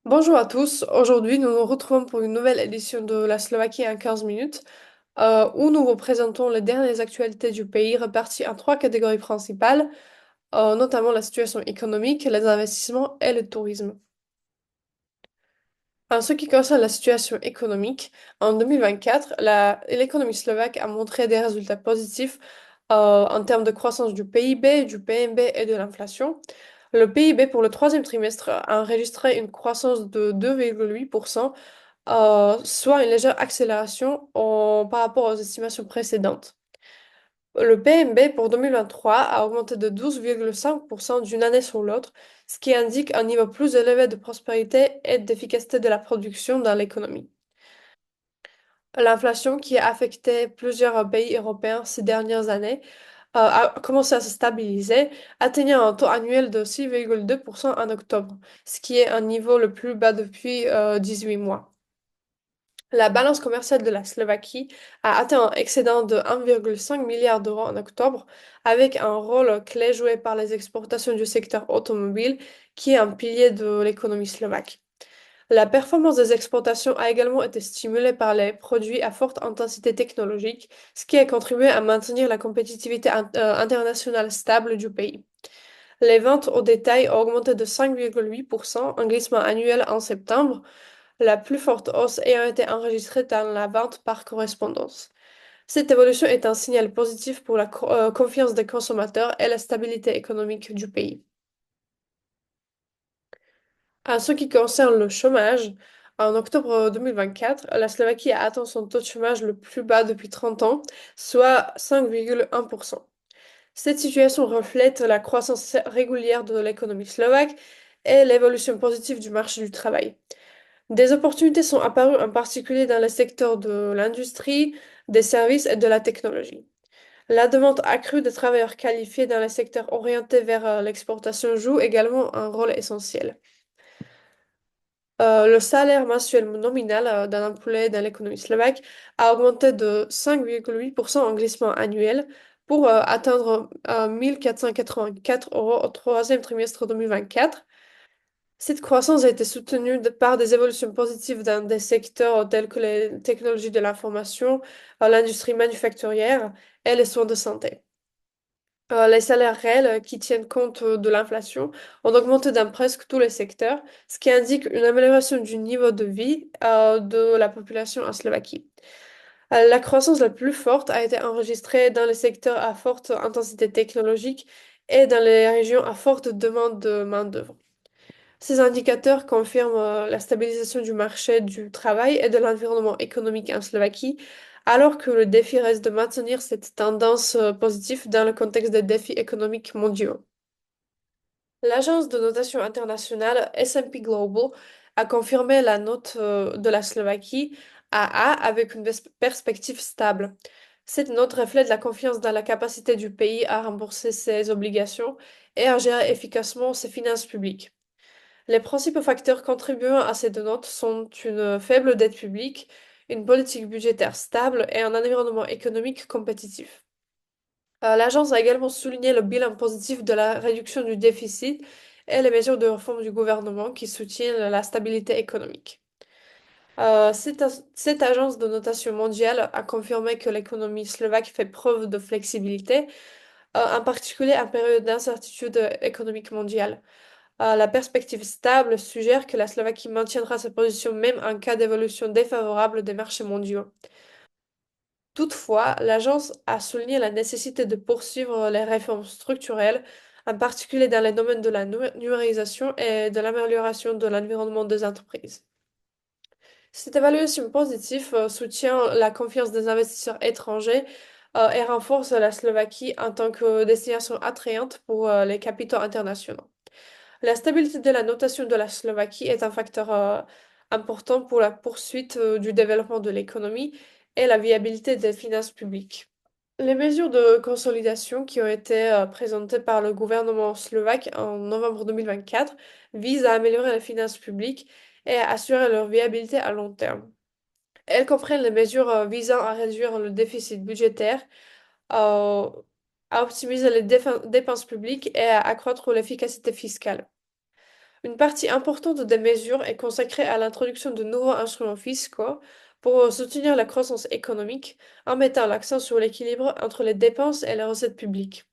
Bonjour à tous, aujourd'hui nous nous retrouvons pour une nouvelle édition de la Slovaquie en 15 minutes, où nous vous présentons les dernières actualités du pays réparties en trois catégories principales, notamment la situation économique, les investissements et le tourisme. En ce qui concerne la situation économique, en 2024, l'économie slovaque a montré des résultats positifs en termes de croissance du PIB, du PNB et de l'inflation. Le PIB pour le troisième trimestre a enregistré une croissance de 2,8%, soit une légère accélération par rapport aux estimations précédentes. Le PNB pour 2023 a augmenté de 12,5% d'une année sur l'autre, ce qui indique un niveau plus élevé de prospérité et d'efficacité de la production dans l'économie. L'inflation qui a affecté plusieurs pays européens ces dernières années a commencé à se stabiliser, atteignant un taux annuel de 6,2% en octobre, ce qui est un niveau le plus bas depuis 18 mois. La balance commerciale de la Slovaquie a atteint un excédent de 1,5 milliard d'euros en octobre, avec un rôle clé joué par les exportations du secteur automobile, qui est un pilier de l'économie slovaque. La performance des exportations a également été stimulée par les produits à forte intensité technologique, ce qui a contribué à maintenir la compétitivité internationale stable du pays. Les ventes au détail ont augmenté de 5,8%, un glissement annuel en septembre, la plus forte hausse ayant été enregistrée dans la vente par correspondance. Cette évolution est un signal positif pour la confiance des consommateurs et la stabilité économique du pays. En ce qui concerne le chômage, en octobre 2024, la Slovaquie a atteint son taux de chômage le plus bas depuis 30 ans, soit 5,1%. Cette situation reflète la croissance régulière de l'économie slovaque et l'évolution positive du marché du travail. Des opportunités sont apparues en particulier dans les secteurs de l'industrie, des services et de la technologie. La demande accrue de travailleurs qualifiés dans les secteurs orientés vers l'exportation joue également un rôle essentiel. Le salaire mensuel nominal d'un employé dans l'économie slovaque a augmenté de 5,8% en glissement annuel pour atteindre 1484 euros au troisième trimestre 2024. Cette croissance a été soutenue par des évolutions positives dans des secteurs tels que les technologies de l'information, l'industrie manufacturière et les soins de santé. Les salaires réels qui tiennent compte de l'inflation ont augmenté dans presque tous les secteurs, ce qui indique une amélioration du niveau de vie de la population en Slovaquie. La croissance la plus forte a été enregistrée dans les secteurs à forte intensité technologique et dans les régions à forte demande de main-d'œuvre. Ces indicateurs confirment la stabilisation du marché du travail et de l'environnement économique en Slovaquie, alors que le défi reste de maintenir cette tendance positive dans le contexte des défis économiques mondiaux. L'agence de notation internationale S&P Global a confirmé la note de la Slovaquie à A avec une perspective stable. Cette note reflète la confiance dans la capacité du pays à rembourser ses obligations et à gérer efficacement ses finances publiques. Les principaux facteurs contribuant à ces deux notes sont une faible dette publique, une politique budgétaire stable et un environnement économique compétitif. L'agence a également souligné le bilan positif de la réduction du déficit et les mesures de réforme du gouvernement qui soutiennent la stabilité économique. Cette agence de notation mondiale a confirmé que l'économie slovaque fait preuve de flexibilité, en particulier en période d'incertitude économique mondiale. La perspective stable suggère que la Slovaquie maintiendra sa position même en cas d'évolution défavorable des marchés mondiaux. Toutefois, l'agence a souligné la nécessité de poursuivre les réformes structurelles, en particulier dans les domaines de la numérisation et de l'amélioration de l'environnement des entreprises. Cette évaluation positive soutient la confiance des investisseurs étrangers et renforce la Slovaquie en tant que destination attrayante pour les capitaux internationaux. La stabilité de la notation de la Slovaquie est un facteur important pour la poursuite du développement de l'économie et la viabilité des finances publiques. Les mesures de consolidation qui ont été présentées par le gouvernement slovaque en novembre 2024 visent à améliorer les finances publiques et à assurer leur viabilité à long terme. Elles comprennent les mesures visant à réduire le déficit budgétaire, euh, à optimiser les dépenses publiques et à accroître l'efficacité fiscale. Une partie importante des mesures est consacrée à l'introduction de nouveaux instruments fiscaux pour soutenir la croissance économique en mettant l'accent sur l'équilibre entre les dépenses et les recettes publiques.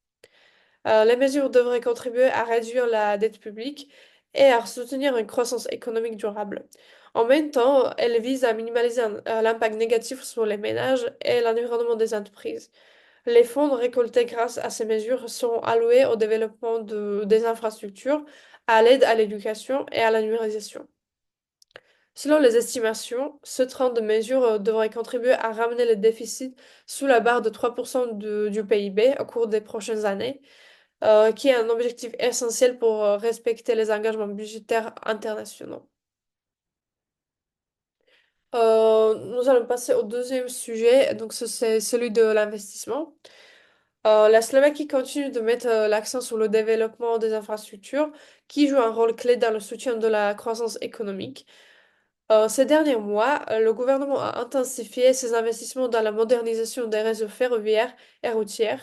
Les mesures devraient contribuer à réduire la dette publique et à soutenir une croissance économique durable. En même temps, elles visent à minimaliser l'impact négatif sur les ménages et l'environnement des entreprises. Les fonds récoltés grâce à ces mesures seront alloués au développement des infrastructures, à l'aide à l'éducation et à la numérisation. Selon les estimations, ce train de mesures devrait contribuer à ramener le déficit sous la barre de 3% du PIB au cours des prochaines années, qui est un objectif essentiel pour respecter les engagements budgétaires internationaux. Nous allons passer au deuxième sujet, donc c'est celui de l'investissement. La Slovaquie continue de mettre l'accent sur le développement des infrastructures, qui jouent un rôle clé dans le soutien de la croissance économique. Ces derniers mois, le gouvernement a intensifié ses investissements dans la modernisation des réseaux ferroviaires et routiers,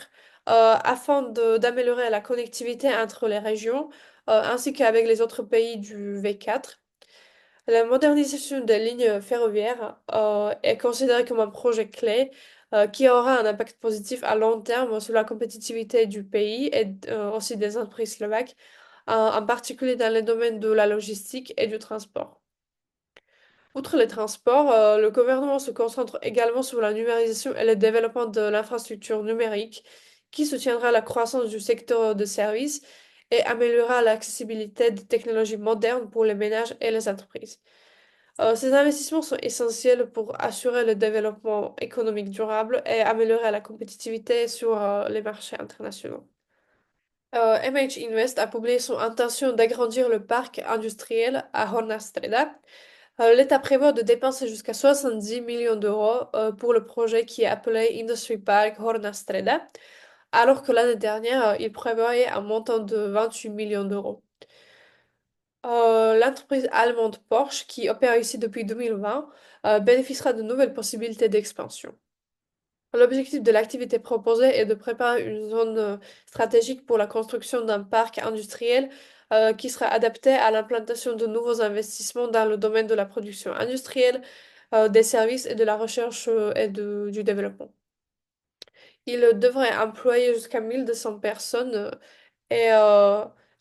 afin d'améliorer la connectivité entre les régions, ainsi qu'avec les autres pays du V4. La modernisation des lignes ferroviaires est considérée comme un projet clé qui aura un impact positif à long terme sur la compétitivité du pays et aussi des entreprises slovaques, en particulier dans les domaines de la logistique et du transport. Outre les transports, le gouvernement se concentre également sur la numérisation et le développement de l'infrastructure numérique qui soutiendra la croissance du secteur de services et améliorera l'accessibilité des technologies modernes pour les ménages et les entreprises. Ces investissements sont essentiels pour assurer le développement économique durable et améliorer la compétitivité sur les marchés internationaux. MH Invest a publié son intention d'agrandir le parc industriel à Horná Streda. L'État prévoit de dépenser jusqu'à 70 millions d'euros pour le projet qui est appelé Industry Park Horná Streda, alors que l'année dernière, il prévoyait un montant de 28 millions d'euros. L'entreprise allemande Porsche, qui opère ici depuis 2020, bénéficiera de nouvelles possibilités d'expansion. L'objectif de l'activité proposée est de préparer une zone stratégique pour la construction d'un parc industriel qui sera adapté à l'implantation de nouveaux investissements dans le domaine de la production industrielle, des services et de la recherche du développement. Il devrait employer jusqu'à 1200 personnes et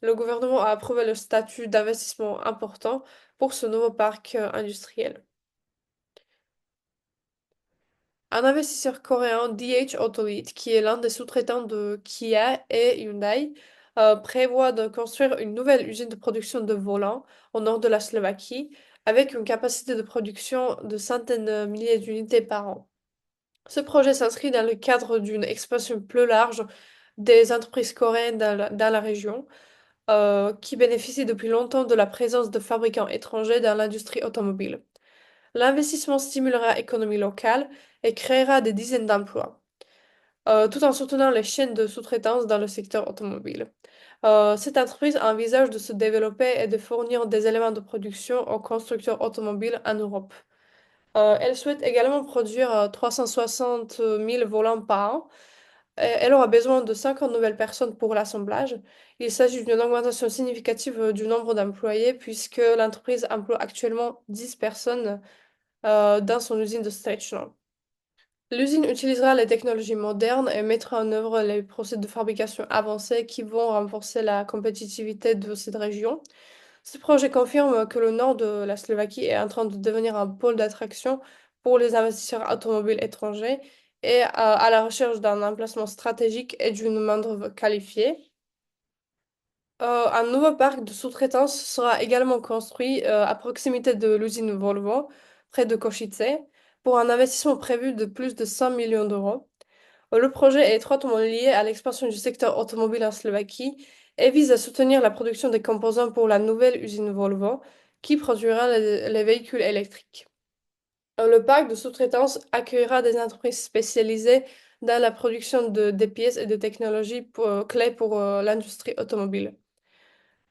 le gouvernement a approuvé le statut d'investissement important pour ce nouveau parc industriel. Un investisseur coréen, DH Autolead, qui est l'un des sous-traitants de Kia et Hyundai, prévoit de construire une nouvelle usine de production de volants au nord de la Slovaquie, avec une capacité de production de centaines de milliers d'unités par an. Ce projet s'inscrit dans le cadre d'une expansion plus large des entreprises coréennes dans la région, qui bénéficient depuis longtemps de la présence de fabricants étrangers dans l'industrie automobile. L'investissement stimulera l'économie locale et créera des dizaines d'emplois, tout en soutenant les chaînes de sous-traitance dans le secteur automobile. Cette entreprise envisage de se développer et de fournir des éléments de production aux constructeurs automobiles en Europe. Elle souhaite également produire 360 000 volants par an. Elle aura besoin de 50 nouvelles personnes pour l'assemblage. Il s'agit d'une augmentation significative du nombre d'employés puisque l'entreprise emploie actuellement 10 personnes dans son usine de Stretchland. L'usine utilisera les technologies modernes et mettra en œuvre les procédés de fabrication avancés qui vont renforcer la compétitivité de cette région. Ce projet confirme que le nord de la Slovaquie est en train de devenir un pôle d'attraction pour les investisseurs automobiles étrangers et à la recherche d'un emplacement stratégique et d'une main-d'œuvre qualifiée. Un nouveau parc de sous-traitance sera également construit à proximité de l'usine Volvo, près de Košice, pour un investissement prévu de plus de 100 millions d'euros. Le projet est étroitement lié à l'expansion du secteur automobile en Slovaquie et vise à soutenir la production des composants pour la nouvelle usine Volvo, qui produira les véhicules électriques. Le parc de sous-traitance accueillera des entreprises spécialisées dans la production des pièces et de technologies clés pour l'industrie automobile.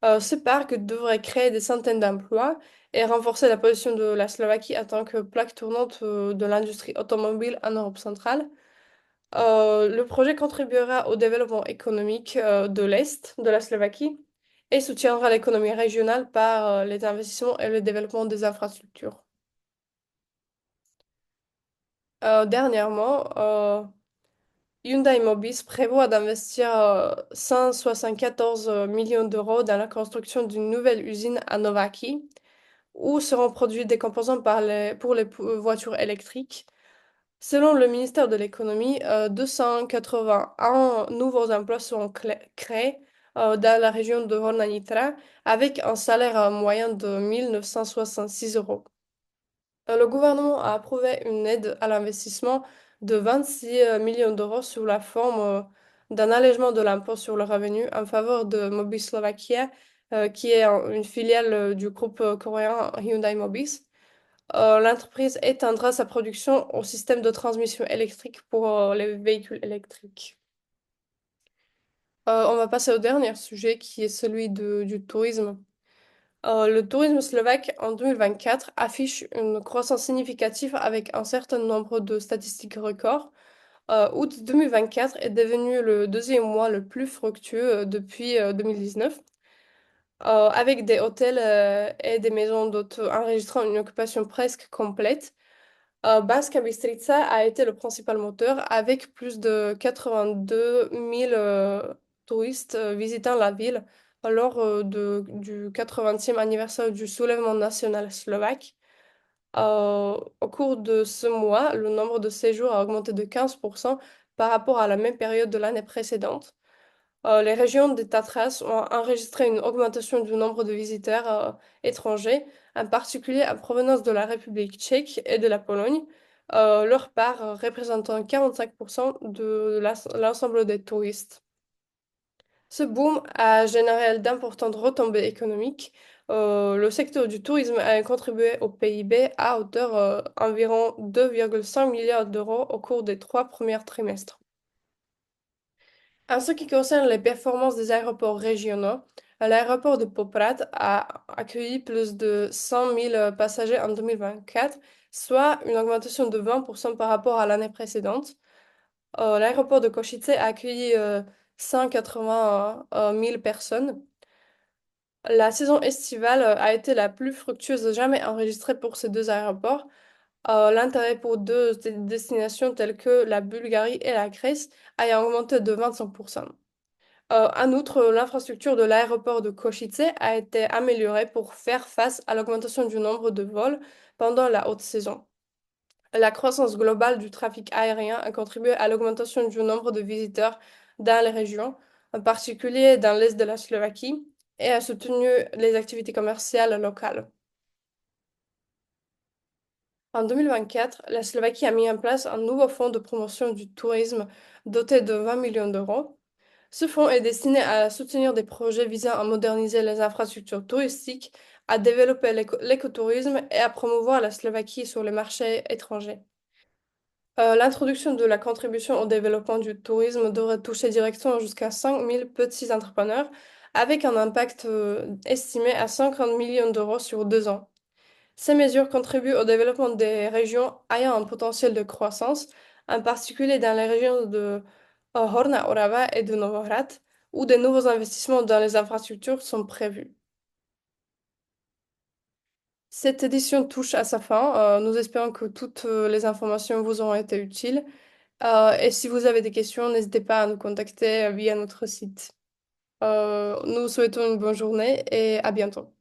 Ce parc devrait créer des centaines d'emplois et renforcer la position de la Slovaquie en tant que plaque tournante de l'industrie automobile en Europe centrale. Le projet contribuera au développement économique de l'Est de la Slovaquie et soutiendra l'économie régionale par les investissements et le développement des infrastructures. Dernièrement, Hyundai Mobis prévoit d'investir 174 millions d'euros dans la construction d'une nouvelle usine à Nováky, où seront produits des composants pour les voitures électriques. Selon le ministère de l'Économie, 281 nouveaux emplois seront créés dans la région de Hornañitra avec un salaire moyen de 1966 euros. Le gouvernement a approuvé une aide à l'investissement de 26 millions d'euros sous la forme d'un allègement de l'impôt sur le revenu en faveur de Mobis Slovakia, qui est une filiale du groupe coréen Hyundai Mobis. L'entreprise étendra sa production au système de transmission électrique pour les véhicules électriques. On va passer au dernier sujet qui est celui du tourisme. Le tourisme slovaque en 2024 affiche une croissance significative avec un certain nombre de statistiques records. Août 2024 est devenu le deuxième mois le plus fructueux depuis 2019, avec des hôtels et des maisons d'hôtes enregistrant une occupation presque complète. Banska Bystrica a été le principal moteur avec plus de 82 000 touristes visitant la ville lors du 80e anniversaire du soulèvement national slovaque. Au cours de ce mois, le nombre de séjours a augmenté de 15% par rapport à la même période de l'année précédente. Les régions des Tatras ont enregistré une augmentation du nombre de visiteurs étrangers, en particulier en provenance de la République tchèque et de la Pologne, leur part représentant 45% de l'ensemble des touristes. Ce boom a généré d'importantes retombées économiques. Le secteur du tourisme a contribué au PIB à hauteur environ 2,5 milliards d'euros au cours des 3 premiers trimestres. En ce qui concerne les performances des aéroports régionaux, l'aéroport de Poprad a accueilli plus de 100 000 passagers en 2024, soit une augmentation de 20% par rapport à l'année précédente. L'aéroport de Košice a accueilli 180 000 personnes. La saison estivale a été la plus fructueuse jamais enregistrée pour ces deux aéroports. L'intérêt pour deux destinations telles que la Bulgarie et la Grèce a augmenté de 25%. En outre, l'infrastructure de l'aéroport de Košice a été améliorée pour faire face à l'augmentation du nombre de vols pendant la haute saison. La croissance globale du trafic aérien a contribué à l'augmentation du nombre de visiteurs dans les régions, en particulier dans l'est de la Slovaquie, et a soutenu les activités commerciales locales. En 2024, la Slovaquie a mis en place un nouveau fonds de promotion du tourisme doté de 20 millions d'euros. Ce fonds est destiné à soutenir des projets visant à moderniser les infrastructures touristiques, à développer l'écotourisme et à promouvoir la Slovaquie sur les marchés étrangers. L'introduction de la contribution au développement du tourisme devrait toucher directement jusqu'à 5 000 petits entrepreneurs, avec un impact estimé à 50 millions d'euros sur 2 ans. Ces mesures contribuent au développement des régions ayant un potentiel de croissance, en particulier dans les régions de Horna Orava et de Novohrad, où de nouveaux investissements dans les infrastructures sont prévus. Cette édition touche à sa fin. Nous espérons que toutes les informations vous ont été utiles. Et si vous avez des questions, n'hésitez pas à nous contacter via notre site. Nous vous souhaitons une bonne journée et à bientôt.